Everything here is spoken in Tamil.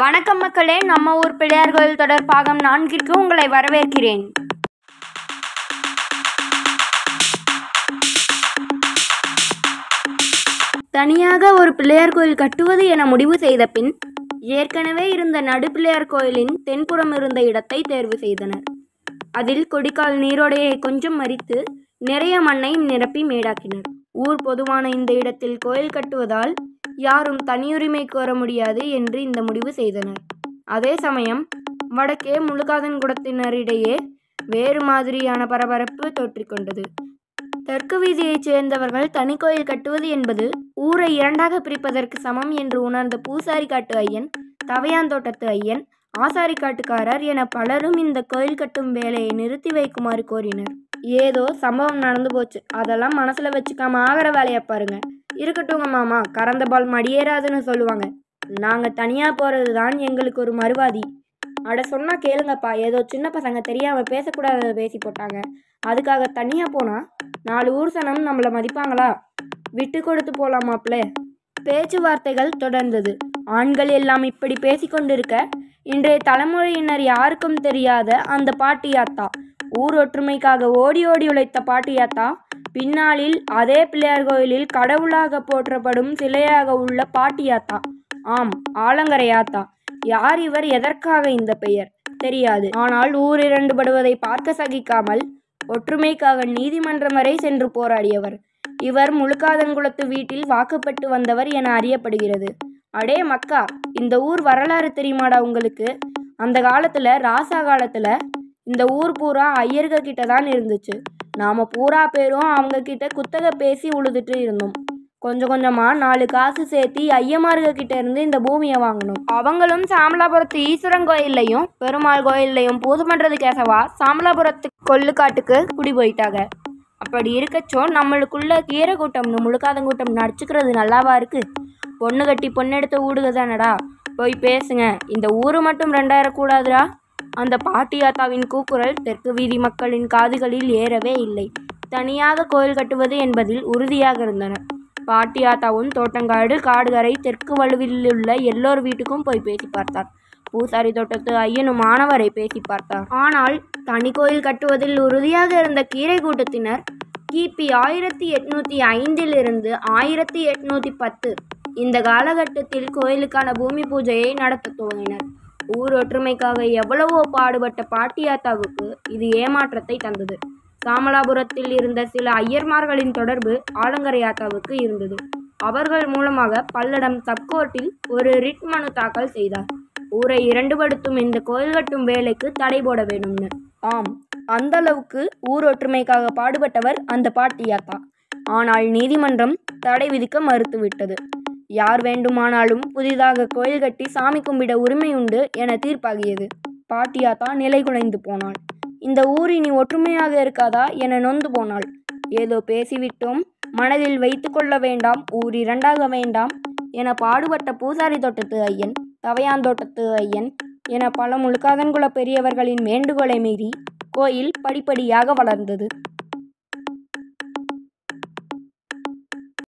வணக்கம் மக்களே, நம்ம ஊர் பிள்ளையார் கோயில் தொடர் பாகம் 4ற்கு உங்களை வரவேற்கிறேன். தனியாக ஒரு பிள்ளையார் கோயில் கட்டுவது என முடிவு செய்த பின் ஏற்கனவே இருந்த நடு பிள்ளையார் கோயிலின் தென்புறம் இருந்த இடத்தை தேர்வு செய்தனர். அதில் கொடிக்கால் நீரோடையை கொஞ்சம் மறித்து நிறைய மண்ணை நிரப்பி மேடாக்கினர். ஊர் பொதுவான இந்த இடத்தில் கோயில் கட்டுவதால் யாரும் தனியுரிமை கோர முடியாது என்று இந்த முடிவு செய்தனர். அதே சமயம் வடக்கே முழுக்காதன்குடத்தினரிடையே வேறு மாதிரியான பரபரப்பு தோற்றிக்கொண்டது. தெற்கு வீதியைச் சேர்ந்தவர்கள் தனி கோயில் கட்டுவது என்பது ஊரை இரண்டாக பிரிப்பதற்கு சமம் என்று உணர்ந்த பூசாரிக்காட்டு ஐயன், தவையாந்தோட்டத்து ஐயன், ஆசாரிக்காட்டுக்காரர் என பலரும் இந்த கோயில் கட்டும் வேலையை நிறுத்தி வைக்குமாறு கோரினர். ஏதோ சம்பவம் நடந்து போச்சு, அதெல்லாம் மனசுல வச்சுக்காம ஆகிற வேலையை பாருங்க. இருக்கட்டுங்க மாமா, கறந்த பால் மடியேறாதுன்னு சொல்லுவாங்க. நாங்கள் தனியாக போகிறது தான் எங்களுக்கு ஒரு மறுவாதி. அட சொன்னா கேளுங்கப்பா, ஏதோ சின்ன பசங்க தெரியாமல் பேசக்கூடாத பேசி போட்டாங்க. அதுக்காக தனியாக போனால் 4 ஊர் சனம் நம்மளை மதிப்பாங்களா? விட்டு கொடுத்து போலாமாப்ல. பேச்சுவார்த்தைகள் தொடர்ந்தது. ஆண்கள் எல்லாம் இப்படி பேசிக்கொண்டிருக்க, இன்றைய தலைமுறையினர் யாருக்கும் தெரியாத அந்த பாட்டியாத்தா, ஊர் ஒற்றுமைக்காக ஓடி ஓடி உழைத்த பாட்டியாத்தா, பின்னாளில் அதே பிள்ளையார் கோயிலில் கடவுளாக போற்றப்படும் சிலையாக உள்ள பாட்டியாத்தா, ஆம் ஆலங்கரையாத்தா. யார் இவர்? எதற்காக இந்த பெயர் தெரியாது. ஆனால் ஊர் இரண்டுபடுவதை பார்க்க சகிக்காமல் ஒற்றுமைக்காக நீதிமன்றம் வரை சென்று போராடியவர் இவர். முழுக்காதன்குளத்து வீட்டில் வாக்குப்பட்டு வந்தவர் என அறியப்படுகிறது. அடே மக்கா, இந்த ஊர் வரலாறு தெரியுமாடா உங்களுக்கு? அந்த காலத்துல, ராசா காலத்துல இந்த ஊர் பூரா ஐயர்கள் கிட்ட தான் இருந்துச்சு. நாம பூரா பேரும் அவங்க கிட்ட குத்தகை பேசி உழுதுட்டு இருந்தோம். கொஞ்சம் கொஞ்சமா 4 காசு சேர்த்தி ஐயமார்கள் கிட்ட இருந்து இந்த பூமியை வாங்கணும். அவங்களும் சாமலாபுரத்து ஈஸ்வரன் கோயில்லையும் பெருமாள் கோயில்லையும் பூஜை பண்றதுக்கேசவா சாமலாபுரத்து கொள்ளுக்காட்டுக்கு குடி போயிட்டாங்க. அப்படி இருக்கச்சோ நம்மளுக்குள்ள கீரை கூட்டம்னு முழுக்காதங்கூட்டம் நடிச்சுக்கிறது நல்லாவா இருக்கு? பொண்ணு கட்டி பொண்ணெடுத்த ஊடுக தானடா, போய் பேசுங்க. இந்த ஊரு மட்டும் 2000 கூடாதுடா. அந்த பாட்டியாத்தாவின் கூக்குரல் தெற்கு வீதி மக்களின் காதுகளில் ஏறவே இல்லை. தனியாக கோயில் கட்டுவது என்பதில் உறுதியாக இருந்தனர். பாட்டியாத்தாவும் தோட்டங்காடு, காடுகரை, தெற்கு வலுவில் உள்ள எல்லோர் வீட்டுக்கும் போய் பேசி பார்த்தார். பூசாரி தோட்டத்து ஐயனும் மாணவரை பேசி பார்த்தார். ஆனால் தனி கோயில் கட்டுவதில் உறுதியாக இருந்த கீரை கூட்டத்தினர் கிபி 1805 1810 இந்த காலகட்டத்தில் கோயிலுக்கான பூமி பூஜையை நடத்த துவங்கினர். ஊர் ஒற்றுமைக்காக எவ்வளவோ பாடுபட்ட பாட்டியாத்தாவுக்கு இது ஏமாற்றத்தை தந்தது. சாமலாபுரத்தில் இருந்த சில ஐயர்மார்களின் தொடர்பு ஆலங்கரையாத்தாவுக்கு இருந்தது. அவர்கள் மூலமாக பல்லடம் சப்கோர்ட்டில் ஒரு ரிட் மனு தாக்கல் செய்தார். ஊரை இரண்டுபடுத்தும் இந்த கோயில் கட்டும் வேலைக்கு தடை போட வேண்டும்னு. ஆம், அந்த அளவுக்கு ஊர் ஒற்றுமைக்காக பாடுபட்டவர் அந்த பாட்டியாத்தா. ஆனால் நீதிமன்றம் தடை விதிக்க மறுத்துவிட்டது. யார் வேண்டுமானாலும் புதிதாக கோயில் கட்டி சாமி கும்பிட உரிமை உண்டு என தீர்ப்பாகியது. பாட்டியாத்தா நிலை குலைந்து போனாள். இந்த ஊர் இனி ஒற்றுமையாக இருக்காதா என நொந்து போனாள். ஏதோ பேசிவிட்டோம், மனதில் வைத்து கொள்ள வேண்டாம், ஊர் இரண்டாக வேண்டாம் என பாடுபட்ட பூசாரி தோட்டத்து ஐயன், தவையாந்தோட்டத்து ஐயன் என பல முழுக்காதன்குல பெரியவர்களின் வேண்டுகோளை மீறி கோயில் படிப்படியாக வளர்ந்தது.